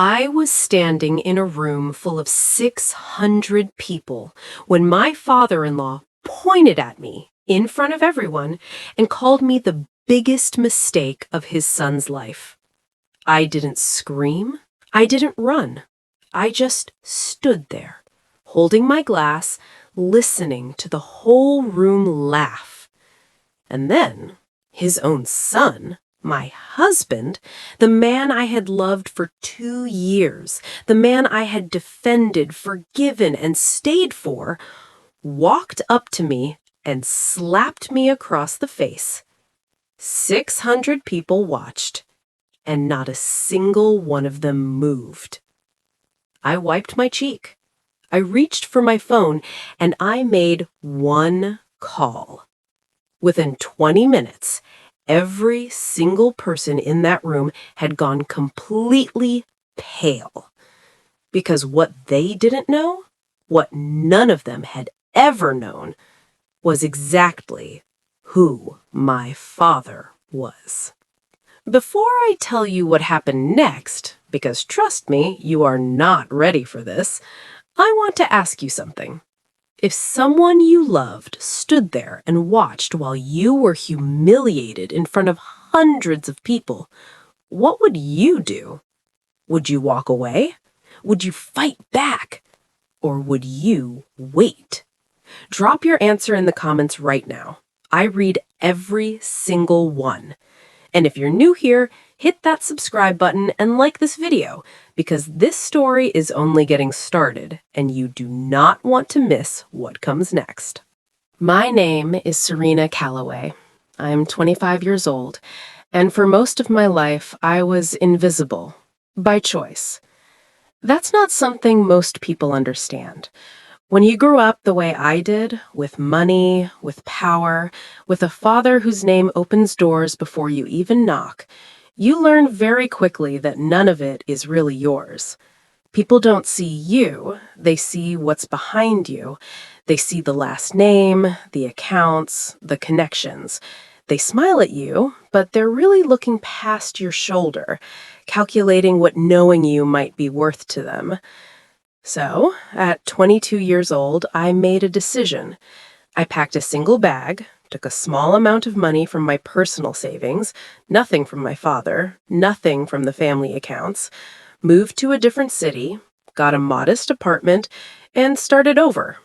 I was standing in a room full of 600 people when my father-in-law pointed at me in front of everyone and called me the biggest mistake of his son's life. I didn't scream. I didn't run. I just stood there, holding my glass, listening to the whole room laugh. And then his own son, my husband, the man I had loved for 2 years, the man I had defended, forgiven, and stayed for, walked up to me and slapped me across the face. 600 people watched, and not a single one of them moved. I wiped my cheek. I reached for my phone, and I made one call. Within 20 minutes, every single person in that room had gone completely pale. Because what they didn't know, what none of them had ever known, was exactly who my father was. Before I tell you what happened next, because trust me, you are not ready for this, I want to ask you something. If someone you loved stood there and watched while you were humiliated in front of hundreds of people, what would you do? Would you walk away? Would you fight back? Or would you wait? Drop your answer in the comments right now. I read every single one. And if you're new here, hit that subscribe button and like this video, because this story is only getting started and you do not want to miss what comes next. My name is Serena Calloway. I'm 25 years old, and for most of my life, I was invisible, by choice. That's not something most people understand. When you grew up the way I did, with money, with power, with a father whose name opens doors before you even knock, you learn very quickly that none of it is really yours. People don't see you, they see what's behind you. They see the last name, the accounts, the connections. They smile at you, but they're really looking past your shoulder, calculating what knowing you might be worth to them. So, at 22 years old, I made a decision. I packed a single bag, took a small amount of money from my personal savings, nothing from my father, nothing from the family accounts, moved to a different city, got a modest apartment, and started over.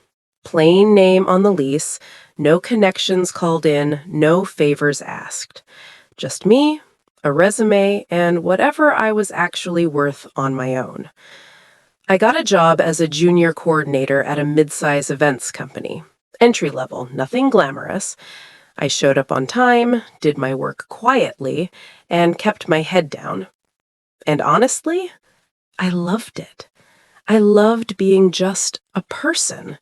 Plain name on the lease, no connections called in, no favors asked. Just me, a resume, and whatever I was actually worth on my own. I got a job as a junior coordinator at a mid-size events company. Entry level, nothing glamorous. I showed up on time, did my work quietly, and kept my head down. And honestly, I loved it. I loved being just a person.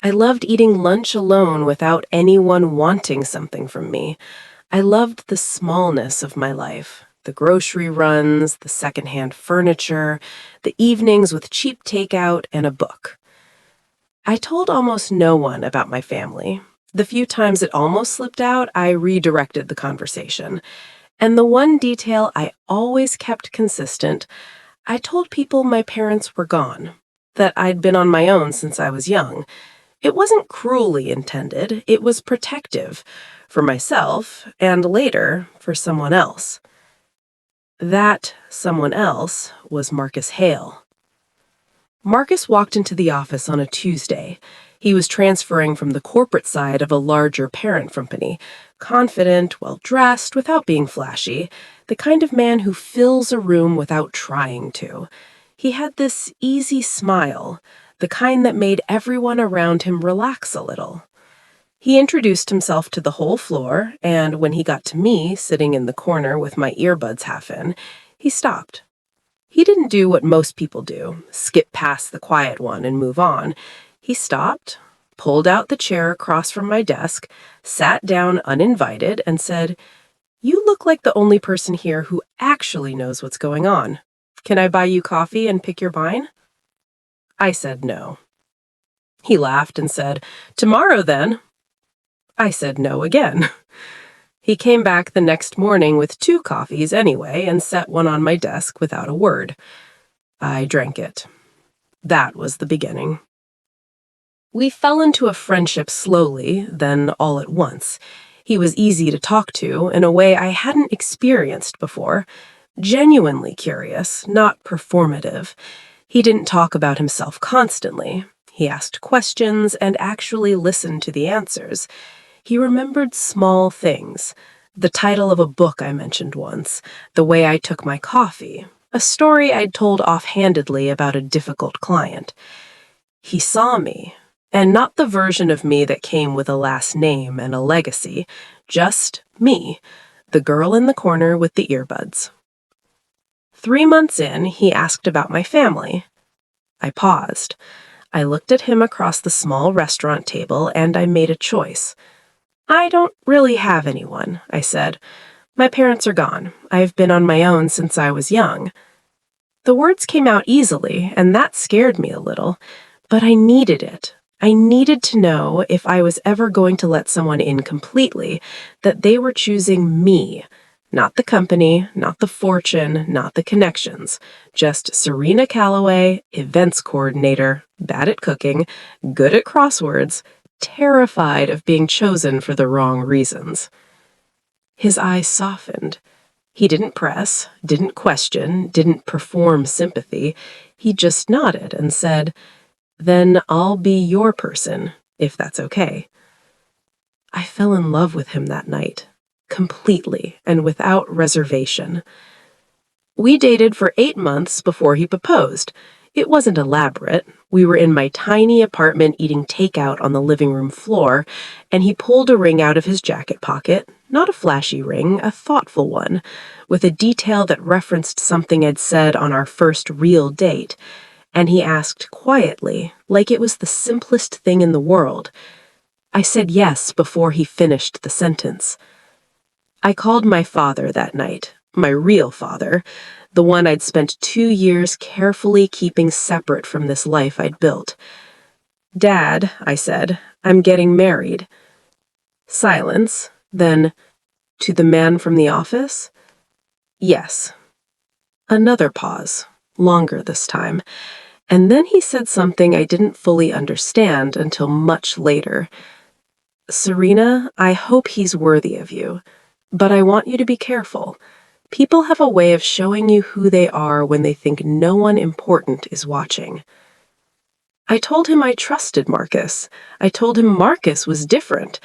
I loved eating lunch alone without anyone wanting something from me. I loved the smallness of my life. The grocery runs, the secondhand furniture, the evenings with cheap takeout and a book. I told almost no one about my family. The few times it almost slipped out, I redirected the conversation. And the one detail I always kept consistent, I told people my parents were gone, that I'd been on my own since I was young. It wasn't cruelly intended, it was protective, for myself, and later, for someone else. That someone else was Marcus Hale. Marcus walked into the office on a Tuesday. He was transferring from the corporate side of a larger parent company, confident, well-dressed, without being flashy, the kind of man who fills a room without trying to. He had this easy smile, the kind that made everyone around him relax a little. He introduced himself to the whole floor, and when he got to me, sitting in the corner with my earbuds half in, he stopped. He didn't do what most people do, skip past the quiet one and move on. He stopped, pulled out the chair across from my desk, sat down uninvited, and said, "You look like the only person here who actually knows what's going on. Can I buy you coffee and pick your vine?" I said no. He laughed and said, "Tomorrow, then." I said no again. He came back the next morning with 2 coffees anyway and set one on my desk without a word. I drank it. That was the beginning. We fell into a friendship slowly, then all at once. He was easy to talk to in a way I hadn't experienced before. Genuinely curious, not performative. He didn't talk about himself constantly. He asked questions and actually listened to the answers. He remembered small things. The title of a book I mentioned once, the way I took my coffee, a story I'd told offhandedly about a difficult client. He saw me, and not the version of me that came with a last name and a legacy, just me, the girl in the corner with the earbuds. 3 months in, he asked about my family. I paused. I looked at him across the small restaurant table, and I made a choice. I don't really have anyone, I said. My parents are gone. I've been on my own since I was young. The words came out easily, and that scared me a little, but I needed it. I needed to know if I was ever going to let someone in completely, that they were choosing me, not the company, not the fortune, not the connections, just Serena Calloway, events coordinator, bad at cooking, good at crosswords, terrified of being chosen for the wrong reasons. His eyes softened. He didn't press, didn't question, didn't perform sympathy. He just nodded and said, "Then I'll be your person, if that's okay." I fell in love with him that night, completely and without reservation. We dated for 8 months before he proposed. It wasn't elaborate. We were in my tiny apartment eating takeout on the living room floor, and he pulled a ring out of his jacket pocket, not a flashy ring, a thoughtful one, with a detail that referenced something I'd said on our first real date. And he asked quietly, like it was the simplest thing in the world. I said yes before he finished the sentence. I called my father that night, my real father, the one I'd spent 2 years carefully keeping separate from this life I'd built. "Dad," I said, "I'm getting married." Silence, then, "To the man from the office?" "Yes." Another pause, longer this time, and then he said something I didn't fully understand until much later. "Serena, I hope he's worthy of you, but I want you to be careful. People have a way of showing you who they are when they think no one important is watching." I told him I trusted Marcus. I told him Marcus was different.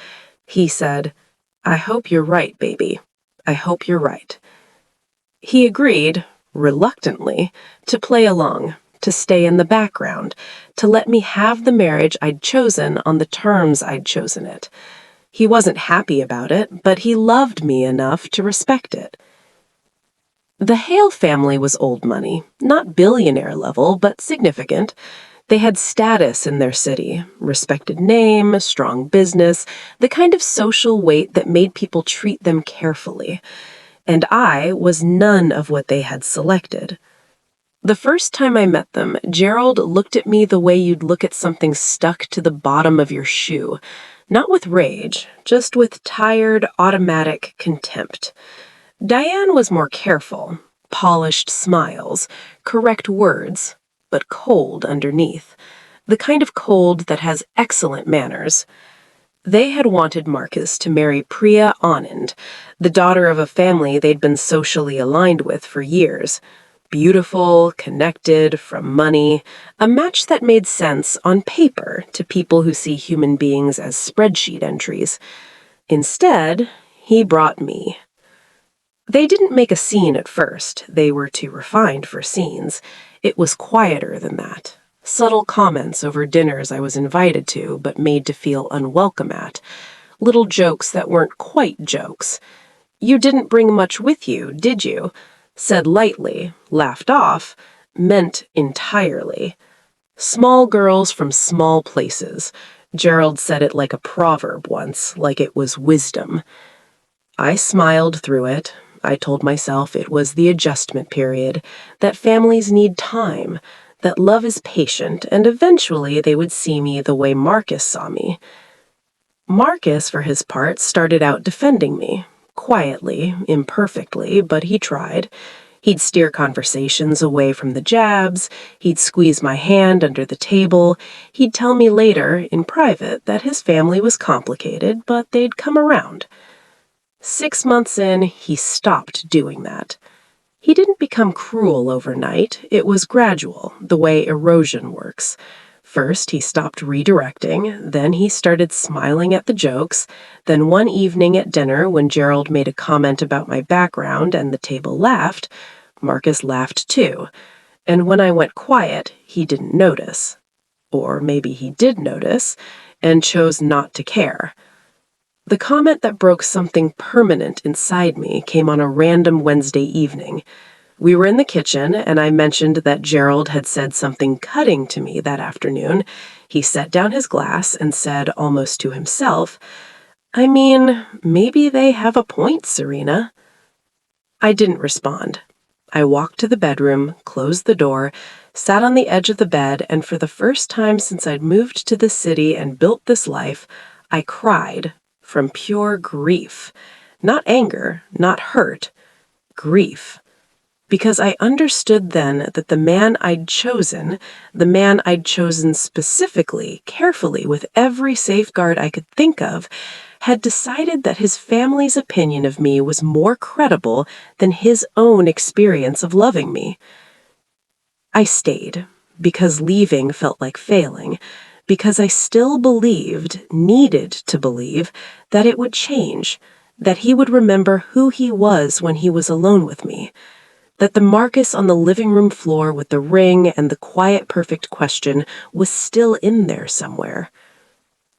He said, "I hope you're right, baby. I hope you're right." He agreed, reluctantly, to play along, to stay in the background, to let me have the marriage I'd chosen on the terms I'd chosen it. He wasn't happy about it, but he loved me enough to respect it. The Hale family was old money, not billionaire level, but significant. They had status in their city, respected name, strong business, the kind of social weight that made people treat them carefully. And I was none of what they had selected. The first time I met them, Gerald looked at me the way you'd look at something stuck to the bottom of your shoe, not with rage, just with tired, automatic contempt. Diane was more careful, polished smiles, correct words, but cold underneath, the kind of cold that has excellent manners. They had wanted Marcus to marry Priya Anand, the daughter of a family they'd been socially aligned with for years. Beautiful, connected, from money, a match that made sense on paper to people who see human beings as spreadsheet entries. Instead, he brought me. They didn't make a scene at first. They were too refined for scenes. It was quieter than that. Subtle comments over dinners I was invited to but made to feel unwelcome at. Little jokes that weren't quite jokes. "You didn't bring much with you, did you?" Said lightly, laughed off, meant entirely. Small girls from small places. Gerald said it like a proverb once, like it was wisdom. I smiled through it. I told myself it was the adjustment period, that families need time, that love is patient, and eventually they would see me the way Marcus saw me. Marcus, for his part, started out defending me. Quietly, imperfectly, but he tried. He'd steer conversations away from the jabs, he'd squeeze my hand under the table, he'd tell me later, in private, that his family was complicated, but they'd come around. 6 months in, he stopped doing that. He didn't become cruel overnight. It was gradual, the way erosion works. First, he stopped redirecting, then he started smiling at the jokes, then one evening at dinner when Gerald made a comment about my background and the table laughed, Marcus laughed too. And when I went quiet, he didn't notice. Or maybe he did notice and chose not to care. The comment that broke something permanent inside me came on a random Wednesday evening. We were in the kitchen, and I mentioned that Gerald had said something cutting to me that afternoon. He set down his glass and said, almost to himself, "I mean, maybe they have a point, Serena." I didn't respond. I walked to the bedroom, closed the door, sat on the edge of the bed, and for the first time since I'd moved to the city and built this life, I cried from pure grief. Not anger, not hurt, grief. Because I understood then that the man I'd chosen specifically, carefully, with every safeguard I could think of, had decided that his family's opinion of me was more credible than his own experience of loving me. I stayed, because leaving felt like failing, because I still needed to believe, that it would change, that he would remember who he was when he was alone with me, that the Marcus on the living room floor with the ring and the quiet perfect question was still in there somewhere.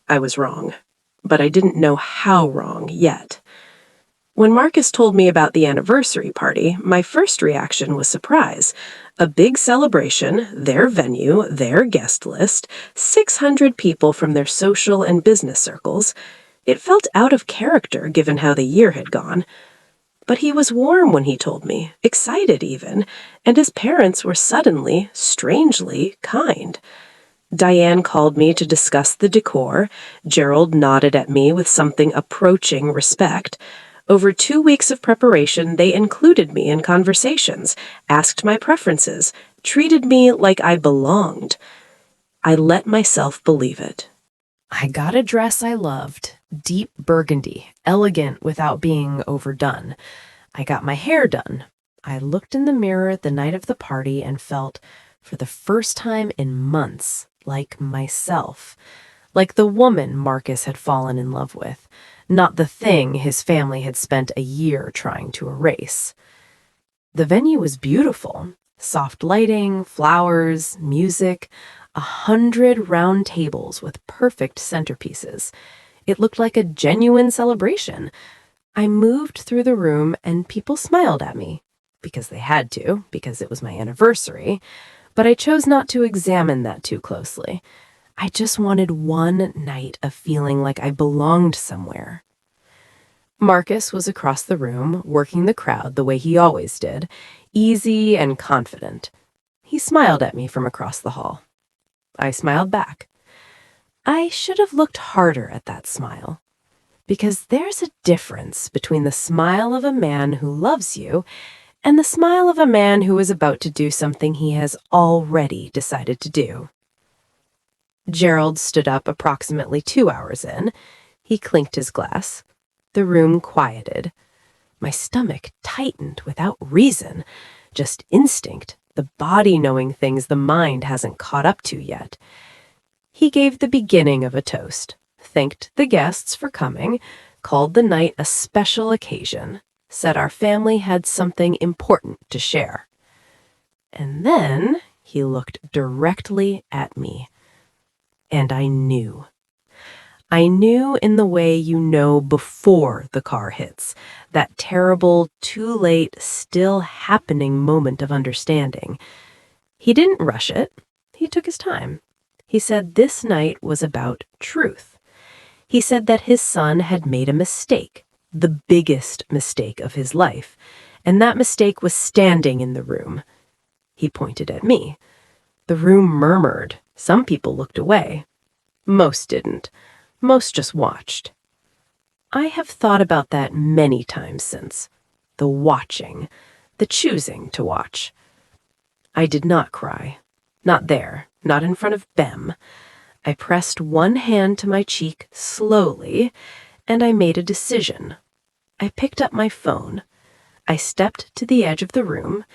I was wrong, but I didn't know how wrong yet. When Marcus told me about the anniversary party, my first reaction was surprise. A big celebration, their venue, their guest list, 600 people from their social and business circles. It felt out of character given how the year had gone. But he was warm when he told me, excited even, and his parents were suddenly, strangely, kind. Diane called me to discuss the decor. Gerald nodded at me with something approaching respect. Over 2 weeks of preparation, they included me in conversations, asked my preferences, treated me like I belonged. I let myself believe it. I got a dress I loved, deep burgundy, elegant without being overdone. I got my hair done. I looked in the mirror the night of the party and felt, for the first time in months, like myself. Like the woman Marcus had fallen in love with, not the thing his family had spent a year trying to erase. The venue was beautiful. Soft lighting, flowers, music, 100 round tables with perfect centerpieces. It looked like a genuine celebration. I moved through the room and people smiled at me, because they had to, because it was my anniversary, but I chose not to examine that too closely. I just wanted one night of feeling like I belonged somewhere. Marcus was across the room, working the crowd the way he always did, easy and confident. He smiled at me from across the hall. I smiled back. I should have looked harder at that smile, because there's a difference between the smile of a man who loves you and the smile of a man who is about to do something he has already decided to do. Gerald stood up approximately 2 hours in. He clinked his glass. The room quieted. My stomach tightened without reason, just instinct, the body knowing things the mind hasn't caught up to yet. He gave the beginning of a toast, thanked the guests for coming, called the night a special occasion, said our family had something important to share. And then he looked directly at me. And I knew. I knew in the way you know before the car hits, that terrible, too late, still happening moment of understanding. He didn't rush it. He took his time. He said this night was about truth. He said that his son had made a mistake, the biggest mistake of his life, and that mistake was standing in the room. He pointed at me. The room murmured. Some people looked away. Most didn't. Most just watched. I have thought about that many times since. The watching. the choosing to watch. I did not cry. Not there, not in front of Bem. I pressed one hand to my cheek slowly, and I made a decision. I picked up my phone. I stepped to the edge of the room.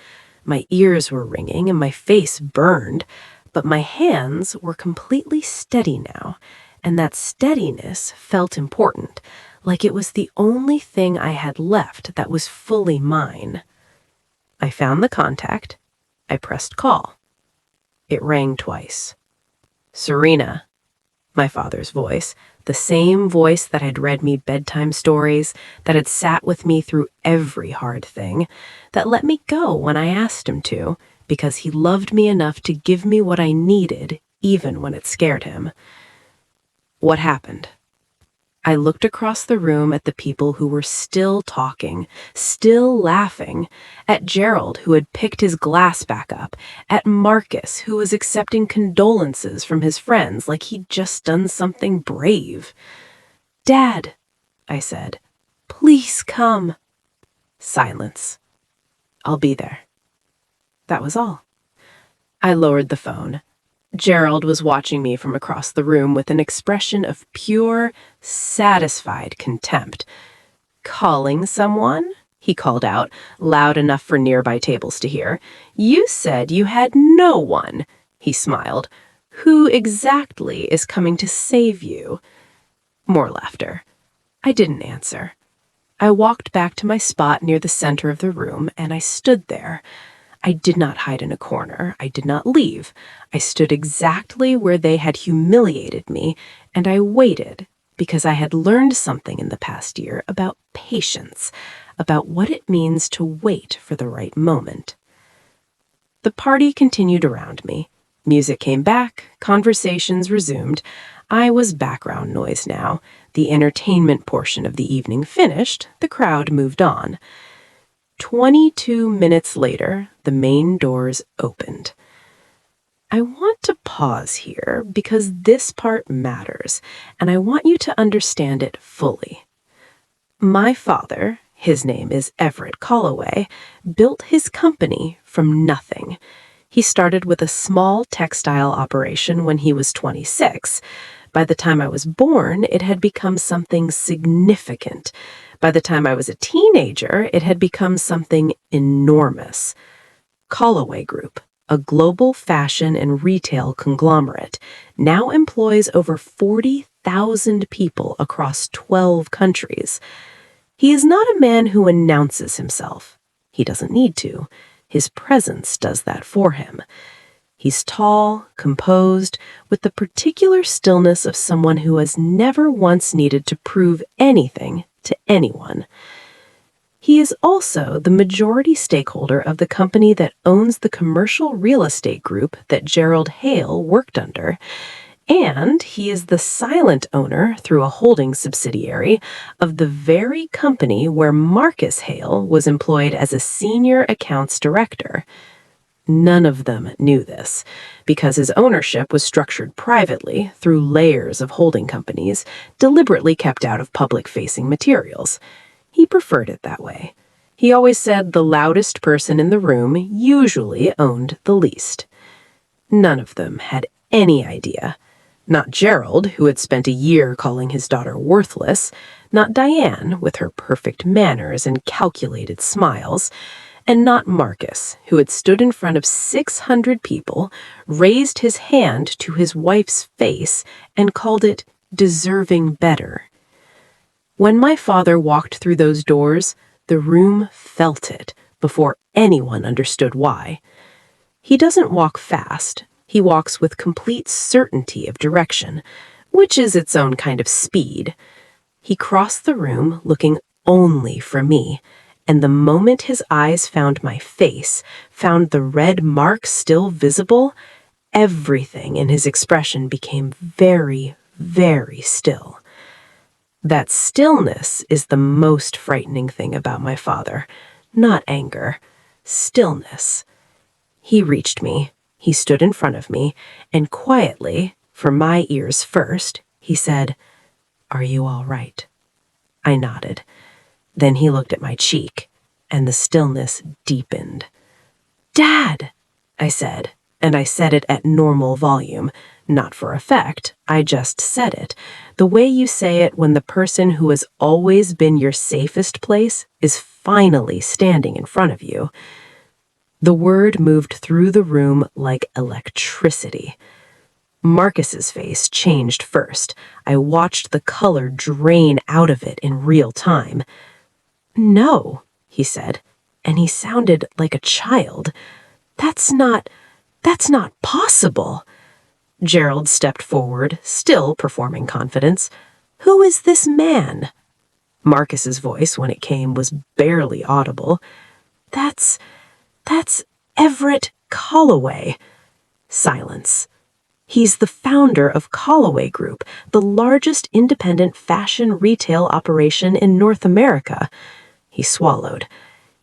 My ears were ringing and my face burned, but my hands were completely steady now, and that steadiness felt important, like it was the only thing I had left that was fully mine. I found the contact. I pressed call. It rang twice. Serena, my father's voice, the same voice that had read me bedtime stories, that had sat with me through every hard thing, that let me go when I asked him to, because he loved me enough to give me what I needed, even when it scared him. What happened? I looked across the room at the people who were still talking, still laughing, at Gerald, who had picked his glass back up, at Marcus, who was accepting condolences from his friends like he'd just done something brave. "Dad," I said, "please come." Silence. "I'll be there." That was all. I lowered the phone. Gerald was watching me from across the room with an expression of pure, satisfied contempt. "Calling someone?" he called out, loud enough for nearby tables to hear. "You said you had no one," he smiled. "Who exactly is coming to save you?" More laughter. I didn't answer. I walked back to my spot near the center of the room, and I stood there. I did not hide in a corner. I did not leave. I stood exactly where they had humiliated me, and I waited because I had learned something in the past year about patience, about what it means to wait for the right moment. The party continued around me. Music came back, conversations resumed. I was background noise now. The entertainment portion of the evening finished, the crowd moved on. 22 minutes later, the main doors opened. I want to pause here because this part matters, and I want you to understand it fully. My father, his name is Everett Colloway, built his company from nothing. He started with a small textile operation when he was 26. By the time I was born, it had become something significant. By the time I was a teenager, it had become something enormous. Colloway Group, a global fashion and retail conglomerate, now employs over 40,000 people across 12 countries. He is not a man who announces himself. He doesn't need to. His presence does that for him. He's tall, composed, with the particular stillness of someone who has never once needed to prove anything to anyone. He is also the majority stakeholder of the company that owns the commercial real estate group that Gerald Hale worked under, and he is the silent owner, through a holding subsidiary, of the very company where Marcus Hale was employed as a senior accounts director. None of them knew this, because his ownership was structured privately through layers of holding companies, deliberately kept out of public-facing materials. He preferred it that way. He always said the loudest person in the room usually owned the least. None of them had any idea. Not Gerald, who had spent a year calling his daughter worthless, not Diane, with her perfect manners and calculated smiles, and not Marcus, who had stood in front of 600 people, raised his hand to his wife's face, and called it deserving better. When my father walked through those doors, the room felt it before anyone understood why. He doesn't walk fast. He walks with complete certainty of direction, which is its own kind of speed. He crossed the room looking only for me, and the moment his eyes found my face, found the red mark still visible, everything in his expression became very, very still. That stillness is the most frightening thing about my father, not anger, stillness. He reached me. He stood in front of me, and quietly, for my ears first, he said, "Are you all right?" I nodded. Then he looked at my cheek. and the stillness deepened. "Dad," I said, and I said it at normal volume. Not for effect, I just said it. The way you say it when the person who has always been your safest place is finally standing in front of you. The word moved through the room like electricity. Marcus's face changed first. I watched the color drain out of it in real time. "No," he said, and he sounded like a child. That's not possible." Gerald stepped forward, still performing confidence. "Who is this man?" Marcus's voice, when it came, was barely audible. That's Everett Calloway." Silence. "He's the founder of Calloway Group, the largest independent fashion retail operation in North America." He swallowed.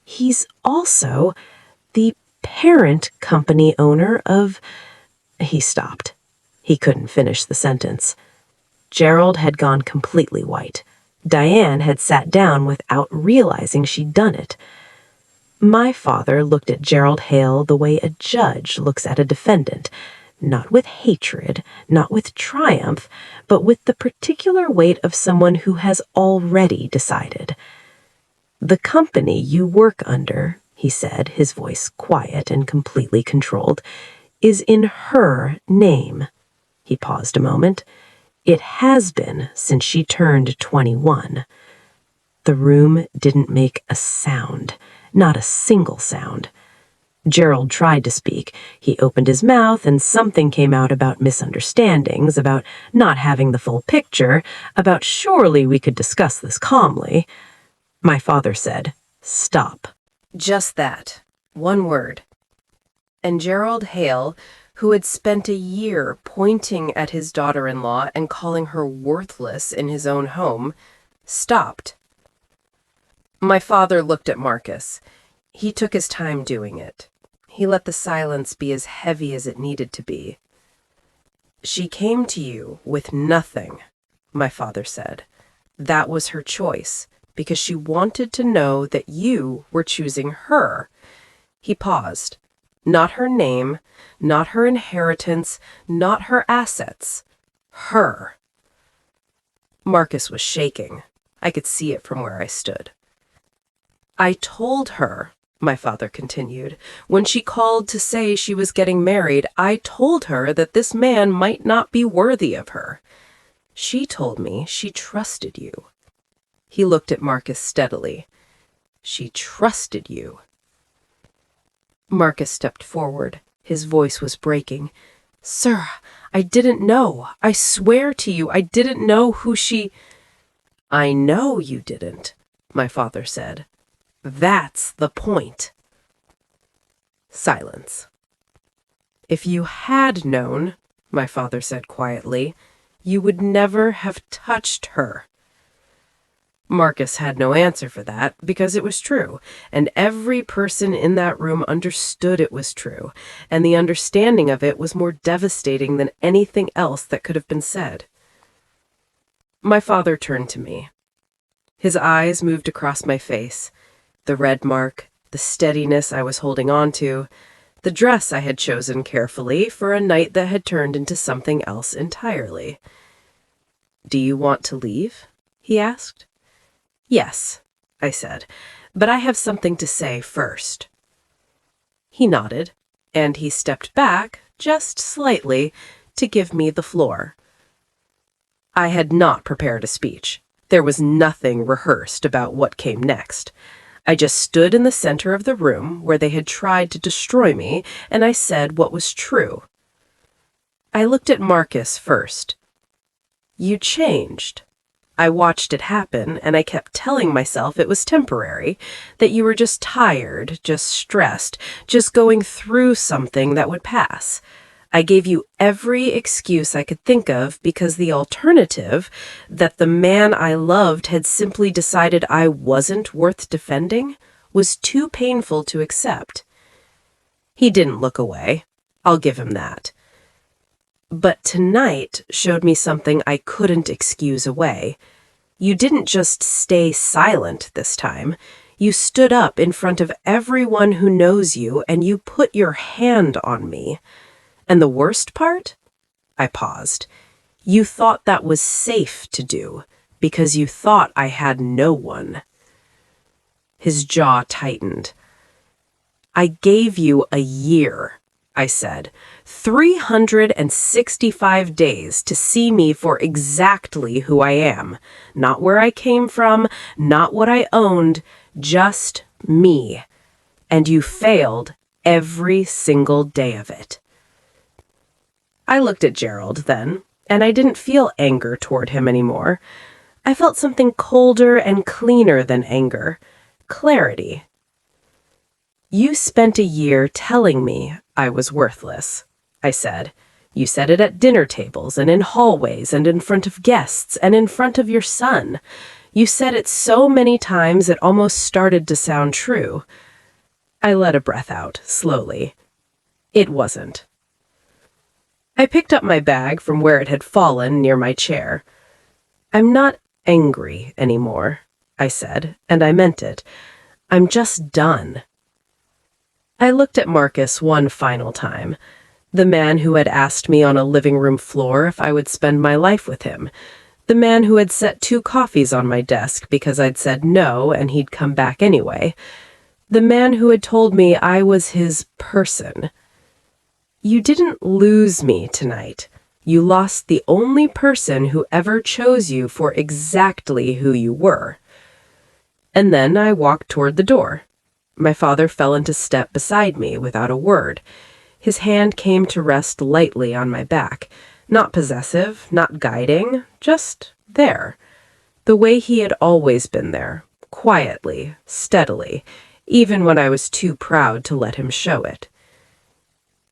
"He's also the parent company owner of—" He stopped. He couldn't finish the sentence. Gerald had gone completely white. Diane had sat down without realizing she'd done it. My father looked at Gerald Hale the way a judge looks at a defendant, not with hatred, not with triumph, but with the particular weight of someone who has already decided. "The company you work under," he said, his voice quiet and completely controlled, "is in her name." He paused a moment. "It has been since she turned 21. The room didn't make a sound, not a single sound. Gerald tried to speak. He opened his mouth and something came out about misunderstandings, about not having the full picture, about surely we could discuss this calmly. My father said, "Stop." Just that. One word. And Gerald Hale, who had spent a year pointing at his daughter-in-law and calling her worthless in his own home, stopped. My father looked at Marcus. He took his time doing it. He let the silence be as heavy as it needed to be. "She came to you with nothing," my father said. "That was her choice, because she wanted to know that you were choosing her." He paused. "Not her name, not her inheritance, not her assets. Her." Marcus was shaking. I could see it from where I stood. "I told her," my father continued, "when she called to say she was getting married, I told her that this man might not be worthy of her. She told me she trusted you." He looked at Marcus steadily. "She trusted you." Marcus stepped forward. His voice was breaking. "Sir, I didn't know. I swear to you, I didn't know who she—" "I know you didn't," my father said. "That's the point." Silence. "If you had known," my father said quietly, "you would never have touched her." Marcus had no answer for that, because it was true, and every person in that room understood it was true, and the understanding of it was more devastating than anything else that could have been said. My father turned to me. His eyes moved across my face, the red mark, the steadiness I was holding on to, the dress I had chosen carefully for a night that had turned into something else entirely. "Do you want to leave?" he asked. "Yes," I said, "but I have something to say first." He nodded, and he stepped back, just slightly, to give me the floor. I had not prepared a speech. There was nothing rehearsed about what came next. I just stood in the center of the room where they had tried to destroy me, and I said what was true. I looked at Marcus first. "You changed. I watched it happen, and I kept telling myself it was temporary, that you were just tired, just stressed, just going through something that would pass. I gave you every excuse I could think of because the alternative, that the man I loved had simply decided I wasn't worth defending, was too painful to accept." He didn't look away. I'll give him that. But tonight showed me something I couldn't excuse away. You didn't just stay silent this time. You stood up in front of everyone who knows you and you put your hand on me. And the worst part? I paused. You thought that was safe to do because you thought I had no one. His jaw tightened. I gave you a year, I said. 365 days to see me for exactly who I am. Not where I came from, not what I owned, just me. And you failed every single day of it. I looked at Gerald then, and I didn't feel anger toward him anymore. I felt something colder and cleaner than anger. Clarity. You spent a year telling me I was worthless, I said. You said it at dinner tables and in hallways and in front of guests and in front of your son. You said it so many times it almost started to sound true. I let a breath out, slowly. It wasn't. I picked up my bag from where it had fallen near my chair. I'm not angry anymore, I said, and I meant it. I'm just done. I looked at Marcus one final time, the man who had asked me on a living room floor if I would spend my life with him, the man who had set 2 coffees on my desk because I'd said no and he'd come back anyway, the man who had told me I was his person. You didn't lose me tonight. You lost the only person who ever chose you for exactly who you were. And then I walked toward the door. My father fell into step beside me without a word. His hand came to rest lightly on my back, not possessive, not guiding, just there. The way he had always been there, quietly, steadily, even when I was too proud to let him show it.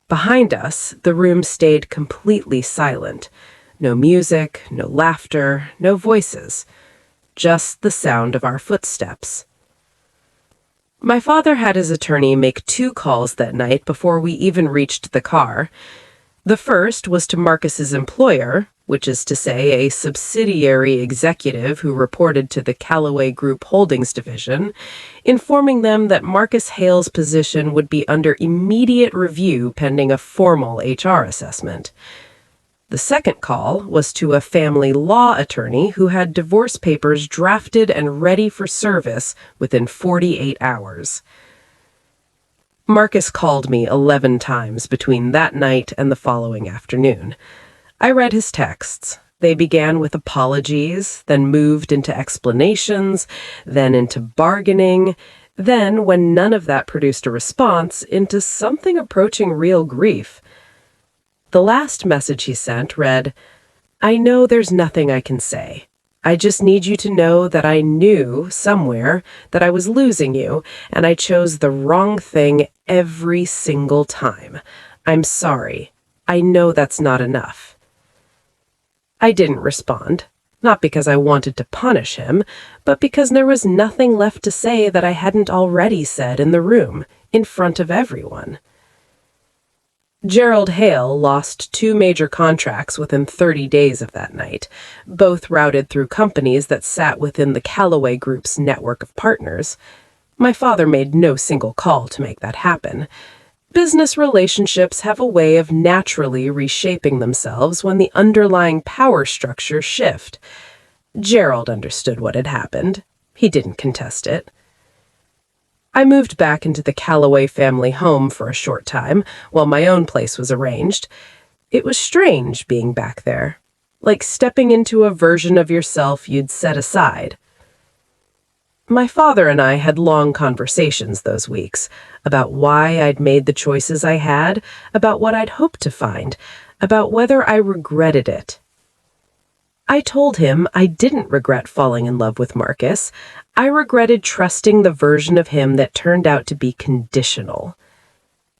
Behind us, the room stayed completely silent. No music, no laughter, no voices. Just the sound of our footsteps. My father had his attorney make 2 calls that night before we even reached the car. The first was to Marcus's employer, which is to say a subsidiary executive who reported to the Callaway Group Holdings division, informing them that Marcus Hale's position would be under immediate review pending a formal HR assessment. The second call was to a family law attorney who had divorce papers drafted and ready for service within 48 hours. Marcus called me 11 times between that night and the following afternoon. I read his texts. They began with apologies, then moved into explanations, then into bargaining, then, when none of that produced a response, into something approaching real grief. The last message he sent read, I know there's nothing I can say. I just need you to know that I knew somewhere that I was losing you, and I chose the wrong thing every single time. I'm sorry. I know that's not enough. I didn't respond, not because I wanted to punish him, but because there was nothing left to say that I hadn't already said in the room, in front of everyone. Gerald Hale lost 2 major contracts within 30 days of that night, both routed through companies that sat within the Callaway Group's network of partners. My father made no single call to make that happen. Business relationships have a way of naturally reshaping themselves when the underlying power structures shift. Gerald understood what had happened. He didn't contest it. I moved back into the Callaway family home for a short time while my own place was arranged. It was strange being back there, like stepping into a version of yourself you'd set aside. My father and I had long conversations those weeks about why I'd made the choices I had, about what I'd hoped to find, about whether I regretted it. I told him I didn't regret falling in love with Marcus. I regretted trusting the version of him that turned out to be conditional.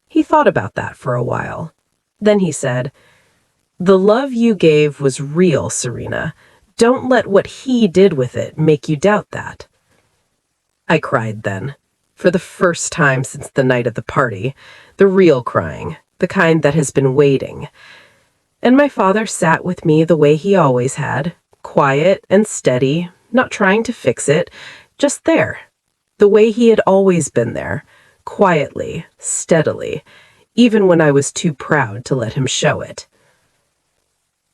He thought about that for a while. Then he said, The love you gave was real, Serena. Don't let what he did with it make you doubt that. I cried then, for the first time since the night of the party, the real crying, the kind that has been waiting. And my father sat with me the way he always had, quiet and steady, not trying to fix it, just there, The way he had always been there, quietly, steadily, even when I was too proud to let him show it.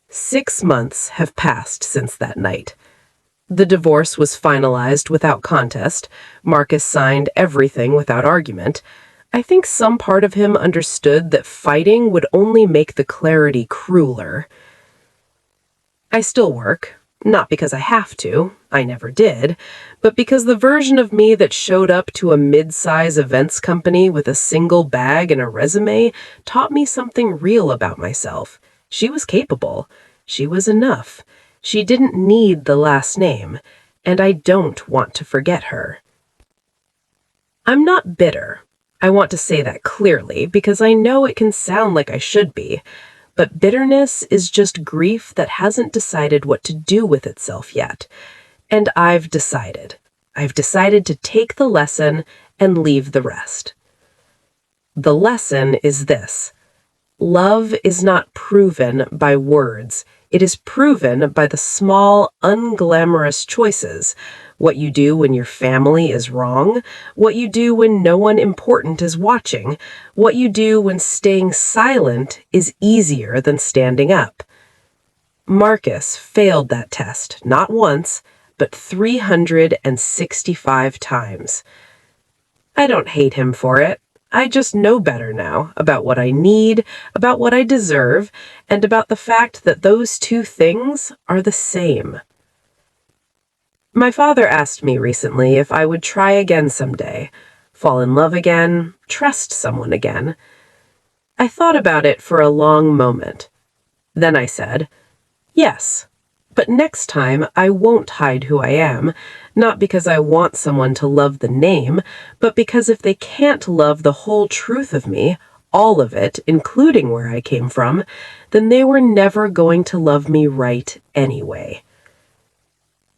6 months have passed since that night. The divorce was finalized without contest. Marcus signed everything without argument. I think some part of him understood that fighting would only make the clarity crueler. I still work, not because I have to, I never did, but because the version of me that showed up to a mid-size events company with a single bag and a resume taught me something real about myself. She was capable. She was enough. She didn't need the last name, and I don't want to forget her. I'm not bitter. I want to say that clearly because I know it can sound like I should be, but bitterness is just grief that hasn't decided what to do with itself yet. And I've decided. I've decided to take the lesson and leave the rest. The lesson is this. Love is not proven by words. It is proven by the small, unglamorous choices. What you do when your family is wrong, what you do when no one important is watching, what you do when staying silent is easier than standing up. Marcus failed that test, not once, but 365 times. I don't hate him for it. I just know better now about what I need, about what I deserve, and about the fact that those two things are the same. My father asked me recently if I would try again someday, fall in love again, trust someone again. I thought about it for a long moment. Then I said, yes, but next time I won't hide who I am, not because I want someone to love the name, but because if they can't love the whole truth of me, all of it, including where I came from, then they were never going to love me right anyway.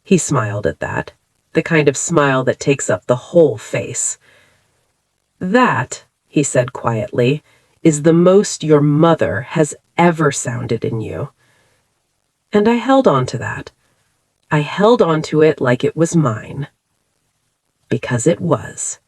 He smiled at that, the kind of smile that takes up the whole face. That, he said quietly, is the most your mother has ever sounded in you. And I held on to that. I held on to it like it was mine. Because it was.